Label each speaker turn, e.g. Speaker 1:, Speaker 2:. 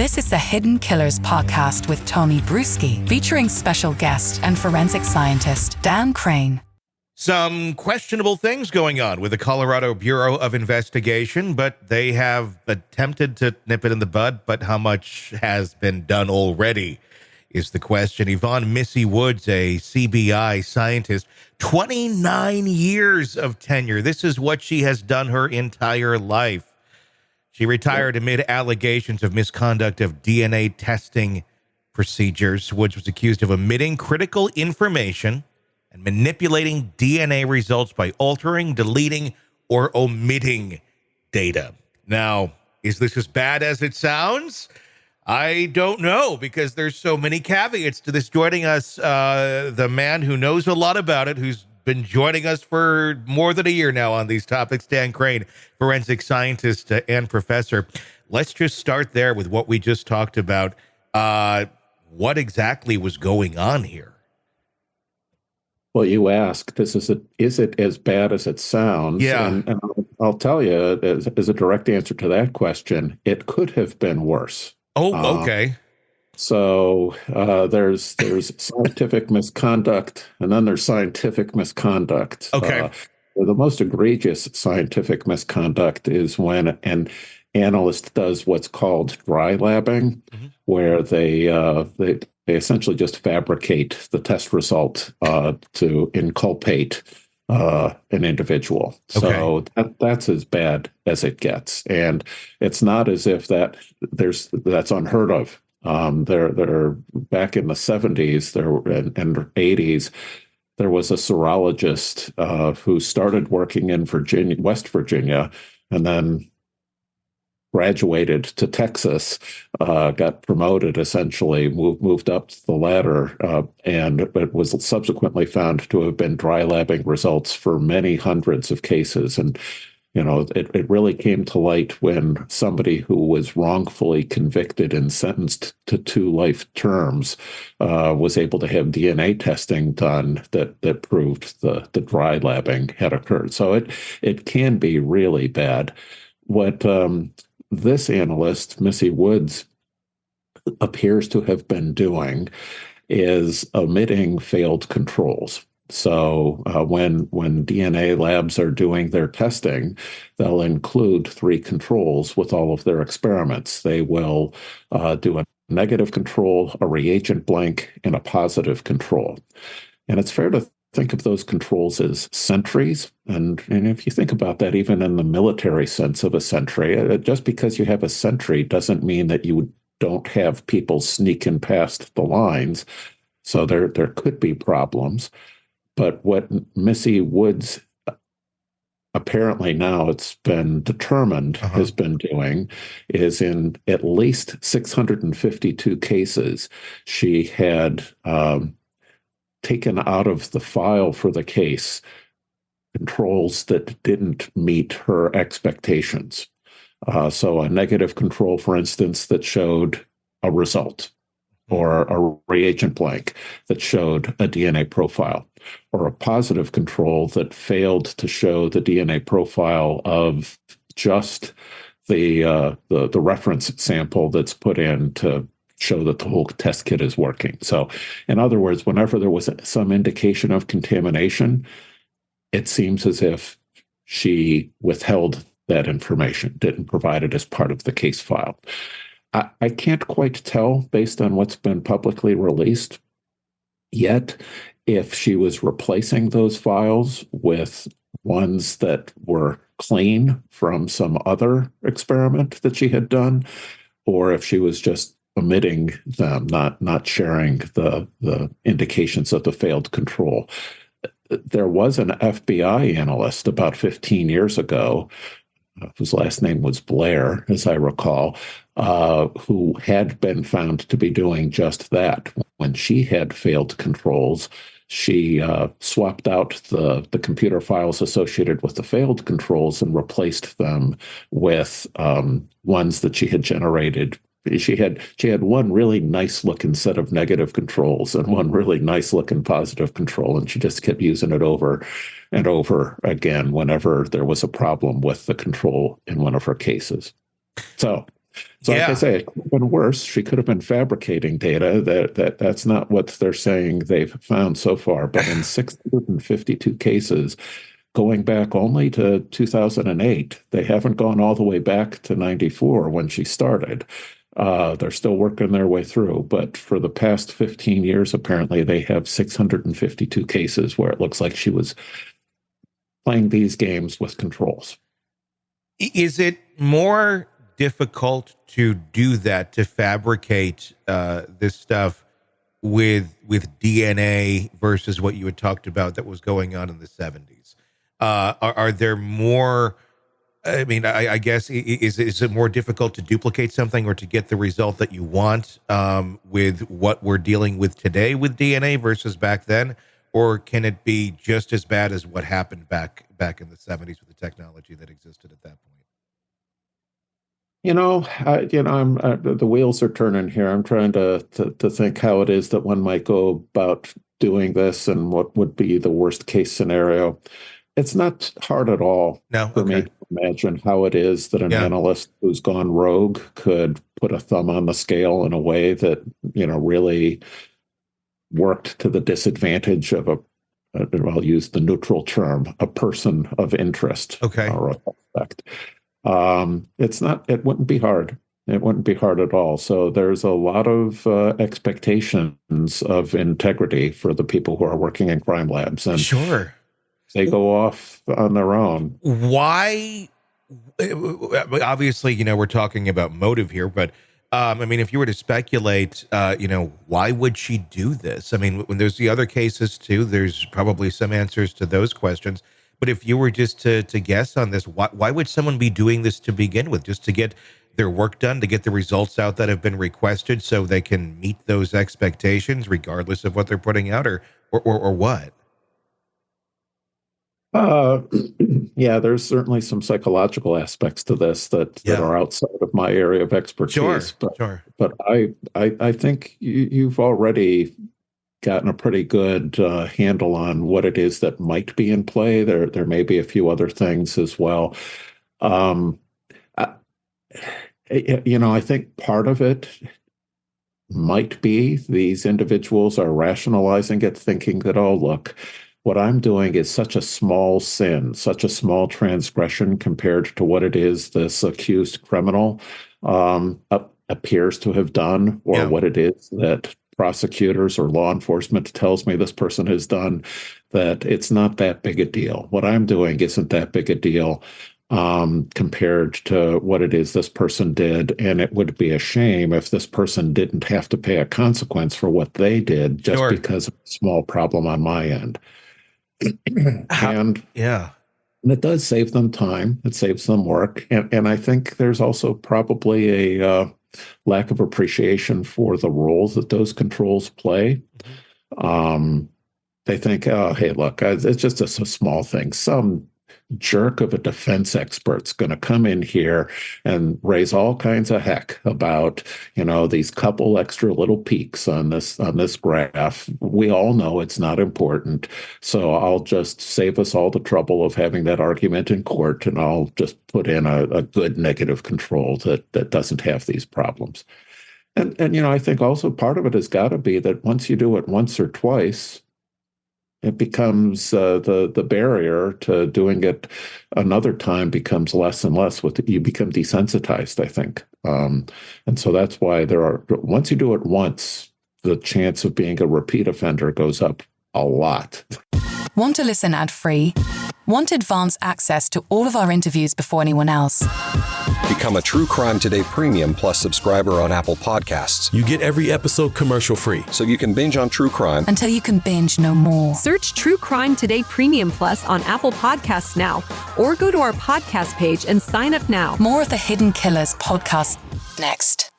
Speaker 1: This is the Hidden Killers podcast with Tony Brueski, featuring special guest and forensic scientist Dan Krane.
Speaker 2: Some questionable things going on with the Colorado Bureau of Investigation, but they have attempted to nip it in the bud. But how much has been done already is the question. Yvonne Missy Woods, a CBI scientist, 29 years of tenure. This is what she has done her entire life. She retired amid allegations of misconduct of DNA testing procedures. Woods was accused of omitting critical information and manipulating DNA results by altering, deleting, or omitting data. Now, is this as bad as it sounds? I don't know, because there's so many caveats to this. Joining us, the man who knows a lot about it, who's been joining us for more than a year now on these topics, Dan Krane, forensic scientist and professor. Let's just start there with what we just talked about. What exactly was going on here?
Speaker 3: Well, you asked, is it as bad as it sounds?
Speaker 2: Yeah.
Speaker 3: And I'll tell you, as a direct answer to that question, it could have been worse.
Speaker 2: Oh, okay.
Speaker 3: So there's scientific misconduct, and then there's scientific misconduct.
Speaker 2: Okay.
Speaker 3: The most egregious scientific misconduct is when an analyst does what's called dry labbing, where they essentially just fabricate the test result to inculpate an individual. So that's as bad as it gets, and it's not as if that's unheard of. There back in the 70s and 80s, there was a serologist who started working in West Virginia, and then graduated to Texas, got promoted, essentially moved up the ladder, and it was subsequently found to have been dry labbing results for many hundreds of cases. And it really came to light when somebody who was wrongfully convicted and sentenced to 2 life terms was able to have DNA testing done that proved the dry labbing had occurred. So it can be really bad. What this analyst, Missy Woods, appears to have been doing is omitting failed controls. So when DNA labs are doing their testing, they'll include 3 controls with all of their experiments. They will do a negative control, a reagent blank, and a positive control. And it's fair to think of those controls as sentries. And if you think about that, even in the military sense of a sentry, just because you have a sentry doesn't mean that you don't have people sneaking past the lines. So there could be problems. But what Missy Woods, apparently now it's been determined, has been doing is in at least 652 cases, she had taken out of the file for the case controls that didn't meet her expectations. So a negative control, for instance, that showed a result, or a reagent blank that showed a DNA profile, or a positive control that failed to show the DNA profile of just the reference sample that's put in to show that the whole test kit is working. So, in other words, whenever there was some indication of contamination, it seems as if she withheld that information, didn't provide it as part of the case file. I can't quite tell, based on what's been publicly released yet, if she was replacing those files with ones that were clean from some other experiment that she had done, or if she was just omitting them, not sharing the indications of the failed control. There was an FBI analyst about 15 years ago, whose last name was Blair, as I recall, who had been found to be doing just that. When she had failed controls, she swapped out the computer files associated with the failed controls and replaced them with ones that she had generated. She had one really nice looking set of negative controls and one really nice looking positive control, and she just kept using it over and over again whenever there was a problem with the control in one of her cases. So So like I
Speaker 2: Yeah.
Speaker 3: say, it could have been worse. She could have been fabricating data. That's not what they're saying they've found so far. But in 652 cases, going back only to 2008, they haven't gone all the way back to 94 when she started. They're still working their way through. But for the past 15 years, apparently, they have 652 cases where it looks like she was playing these games with controls.
Speaker 2: Is it more difficult to do that, to fabricate this stuff with DNA versus what you had talked about that was going on in the 70s? Are there more? I mean, I guess is it more difficult to duplicate something or to get the result that you want with what we're dealing with today with DNA versus back then, or can it be just as bad as what happened back in the 70s with the technology that existed at that point?
Speaker 3: I'm the wheels are turning here. I'm trying to think how it is that one might go about doing this and what would be the worst case scenario. It's not hard at all for me to imagine how it is that an analyst who's gone rogue could put a thumb on the scale in a way that, really worked to the disadvantage of I'll use the neutral term, a person of interest. Or effect. It wouldn't be hard. It wouldn't be hard at all. So there's a lot of expectations of integrity for the people who are working in crime labs. And
Speaker 2: sure.
Speaker 3: They go off on their own.
Speaker 2: Why? Obviously, we're talking about motive here, but if you were to speculate, why would she do this? I mean, when there's the other cases too, there's probably some answers to those questions. But if you were just to guess on this, why would someone be doing this to begin with? Just to get their work done, to get the results out that have been requested so they can meet those expectations regardless of what they're putting out or what?
Speaker 3: There's certainly some psychological aspects to this that are outside of my area of expertise.
Speaker 2: Sure.
Speaker 3: But I think you've already gotten a pretty good handle on what it is that might be in play. There may be a few other things as well. I think part of it might be these individuals are rationalizing it, thinking that, oh, look, what I'm doing is such a small sin, such a small transgression compared to what it is this accused criminal appears to have done, or what it is that prosecutors or law enforcement tells me this person has done, that it's not that big a deal. What I'm doing isn't that big a deal compared to what it is this person did. And it would be a shame if this person didn't have to pay a consequence for what they did just because of a small problem on my end. And it does save them time. It saves them work. And I think there's also probably a lack of appreciation for the roles that those controls play. They think, oh, hey, look, it's just a small thing. Some jerk of a defense expert's going to come in here and raise all kinds of heck about, these couple extra little peaks on this graph. We all know it's not important. So I'll just save us all the trouble of having that argument in court, and I'll just put in a good negative control that doesn't have these problems. And I think also part of it has got to be that once you do it once or twice, it becomes the barrier to doing it another time becomes less and less. You become desensitized, I think. And so that's why once you do it once, the chance of being a repeat offender goes up a lot.
Speaker 1: Want to listen ad-free? Want advanced access to all of our interviews before anyone else?
Speaker 4: Become a True Crime Today Premium Plus subscriber on Apple Podcasts.
Speaker 5: You get every episode commercial-free.
Speaker 4: So you can binge on true crime
Speaker 1: until you can binge no more.
Speaker 6: Search True Crime Today Premium Plus on Apple Podcasts now, or go to our podcast page and sign up now.
Speaker 1: More of the Hidden Killers podcast next.